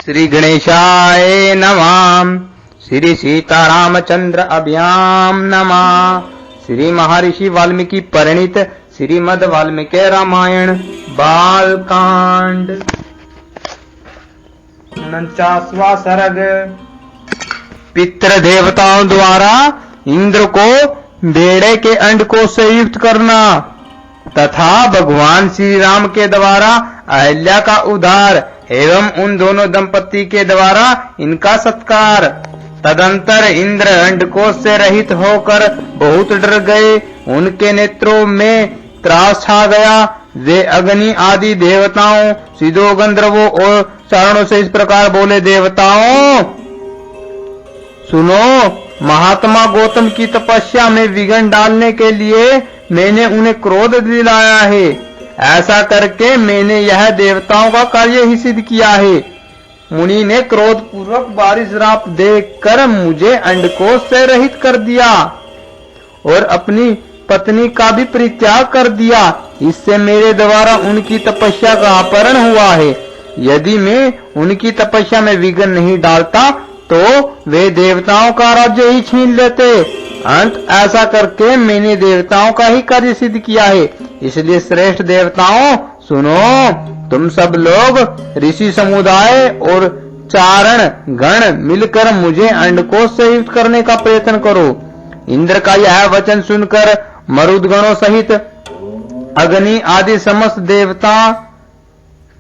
श्री गणेशाय नमः। श्री सीतारामचंद्र अभ्याम नमः। श्री महर्षि वाल्मीकि परिणीत श्रीमद् वाल्मीकि रामायण बालकांड 49वां सर्ग। पितृ देवताओं द्वारा इंद्र को बेड़े के अंड को संयुक्त करना तथा भगवान श्री राम के द्वारा अहिल्या का उद्धार एवं उन दोनों दंपति के द्वारा इनका सत्कार। तदंतर इंद्र अंडकोश से रहित होकर बहुत डर गए। उनके नेत्रों में त्रास छा गया। वे अग्नि आदि देवताओं, सिद्धों, गंधर्वों और चारणों से इस प्रकार बोले, देवताओं सुनो, महात्मा गौतम की तपस्या में विघ्न डालने के लिए मैंने उन्हें क्रोध दिलाया है। ऐसा करके मैंने यह देवताओं का कार्य ही सिद्ध किया है। मुनि ने क्रोध पूर्वक बारिश राप देकर मुझे अंडकोश से रहित कर दिया और अपनी पत्नी का भी परित्याग कर दिया। इससे मेरे द्वारा उनकी तपस्या का अपहरण हुआ है। यदि मैं उनकी तपस्या में विघ्न नहीं डालता तो वे देवताओं का राज्य ही छीन लेते। अंत ऐसा करके मैंने देवताओं का ही कार्य सिद्ध किया है। इसलिए श्रेष्ठ देवताओं सुनो, तुम सब लोग ऋषि समुदाय और चारण गण मिलकर मुझे अंडकोश से युक्त करने का प्रयत्न करो। इंद्र का यह वचन सुनकर मरुदगणों सहित अग्नि आदि समस्त देवता,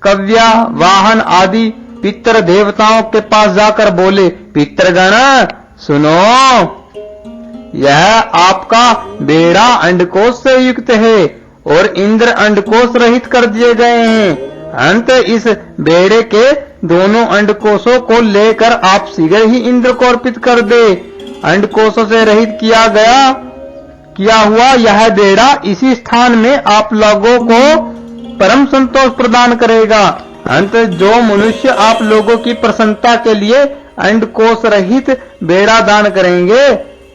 कव्या, वाहन आदि पितर देवताओं के पास जाकर बोले, पितृगण सुनो, यह आपका बेड़ा अंडकोश से युक्त है और इंद्र अंडकोश रहित कर दिए गए हैं। अंत इस बेड़े के दोनों अंडकोशों को लेकर आप शीघ्र ही इंद्र को अर्पित कर दे। अंडकोशों से रहित किया हुआ यह बेड़ा इसी स्थान में आप लोगों को परम संतोष प्रदान करेगा। अंत जो मनुष्य आप लोगों की प्रसन्नता के लिए अंडकोश रहित बेड़ा दान करेंगे,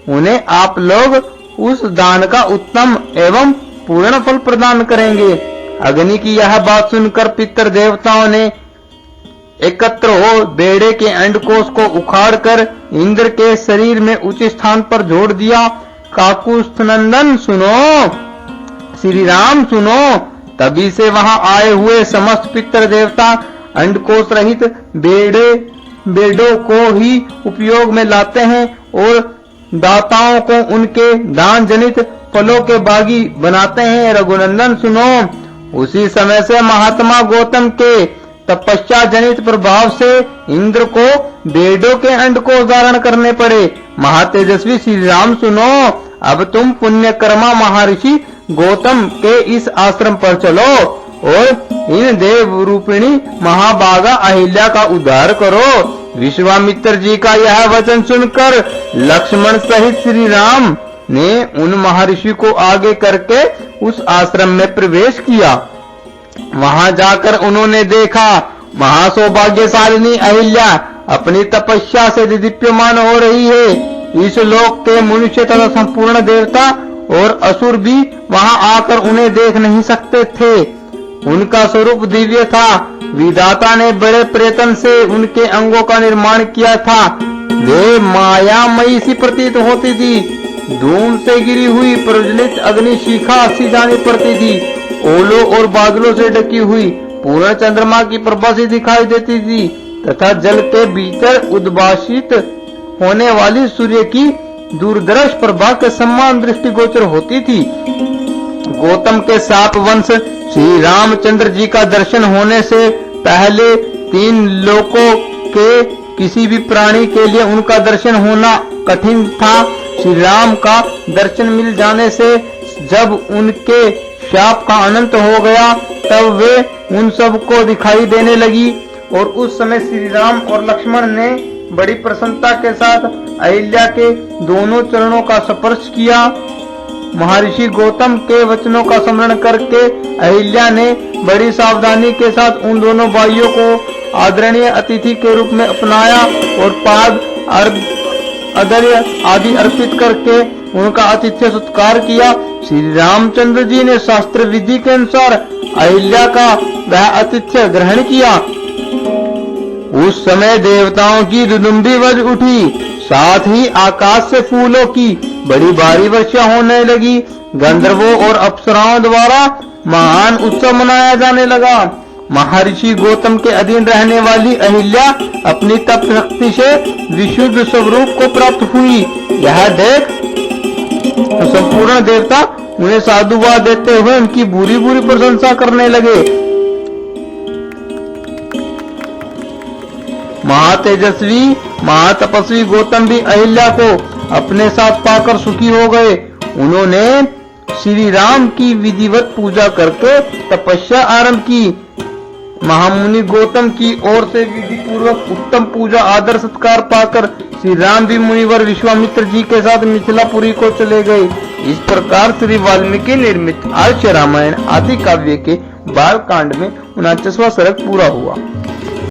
उन्हें आप लोग उस दान का उत्तम एवं पूर्ण फल प्रदान करेंगे। अग्नि की यह बात सुनकर पितर देवताओं ने एकत्र हो बेड़े के अंडकोश को उखाड़कर इंद्र के शरीर में उचित स्थान पर जोड़ दिया। काकुस्थनंदन सुनो, श्री राम सुनो। तभी से वहां आए हुए समस्त पितर देवता अंडकोश रहित बेड़ों को ही उपयोग में लाते हैं और दाताओं को उनके दान जनित फलों के बागी बनाते हैं। रघुनंदन सुनो, उसी समय से महात्मा गौतम के तपस्या जनित प्रभाव से इंद्र को बेड़ों के अंडकोश धारण करने पड़े। महातेजस्वी श्री राम सुनो, अब तुम पुण्यकर्मा महर्षि गौतम के इस आश्रम पर चलो और इन देव रूपिणी महाभागा अहिल्या का उद्धार करो। विश्वामित्र जी का यह वचन सुनकर लक्ष्मण सहित श्री राम ने उन महर्षि को आगे करके उस आश्रम में प्रवेश किया। वहां जाकर उन्होंने देखा महासौभाग्यशालिनी अहिल्या अपनी तपस्या से दीप्यमान हो रही है। इस लोक के मनुष्य तथा संपूर्ण देवता और असुर भी वहां आकर उन्हें देख नहीं सकते थे। उनका स्वरूप दिव्य था। विधाता ने बड़े प्रयत्न से उनके अंगों का निर्माण किया था। वे मायामयी सी प्रतीत होती थी। धूम से गिरी हुई प्रज्वलित अग्नि शिखा सी जानी पड़ती थी। ओलों और बादलों से ढकी हुई पूर्ण चंद्रमा की प्रभा सी दिखाई देती थी तथा जल के भीतर उद्भासित होने वाली सूर्य की दूरदर्श प्रभा के समान दृष्टिगोचर होती थी। गौतम के साप वंश श्री रामचंद्र जी का दर्शन होने से पहले 3 लोकों के किसी भी प्राणी के लिए उनका दर्शन होना कठिन था। श्री राम का दर्शन मिल जाने से जब उनके शाप का अनंत हो गया तब वे उन सब को दिखाई देने लगी और उस समय श्री राम और लक्ष्मण ने बड़ी प्रसन्नता के साथ अहिल्या के दोनों चरणों का स्पर्श किया। महर्षि गौतम के वचनों का स्मरण करके अहिल्या ने बड़ी सावधानी के साथ उन दोनों भाइयों को आदरणीय अतिथि के रूप में अपनाया और पाद अर्घ्य आदि अर्पित करके उनका आतिथ्य सत्कार किया। श्री रामचंद्र जी ने शास्त्र विधि के अनुसार अहिल्या का वह आतिथ्य ग्रहण किया। उस समय देवताओं की दुदुम्बी बज उठी, साथ ही आकाश से फूलों की बड़ी भारी वर्षा होने लगी। गंधर्वों और अप्सराओं द्वारा महान उत्सव मनाया जाने लगा। महर्षि गौतम के अधीन रहने वाली अहिल्या अपनी तप शक्ति से विशुद्ध स्वरूप को प्राप्त हुई। यह देख संपूर्ण देवता उन्हें साधुवाद देते हुए उनकी बुरी बुरी प्रशंसा करने लगे। महातेजस्वी महातपस्वी गौतम भी अहिल्या को अपने साथ पाकर सुखी हो गए। उन्होंने श्री राम की विधिवत पूजा करके तपस्या आरंभ की। महामुनि गौतम की ओर से विधि पूर्वक उत्तम पूजा आदर सत्कार पाकर श्री राम भी मुनिवर विश्वामित्र जी के साथ मिथिलापुरी को चले गए। इस प्रकार श्री वाल्मीकि निर्मित आर्ष रामायण आदि काव्य के बाल कांड में 49वां सर्ग पूरा हुआ।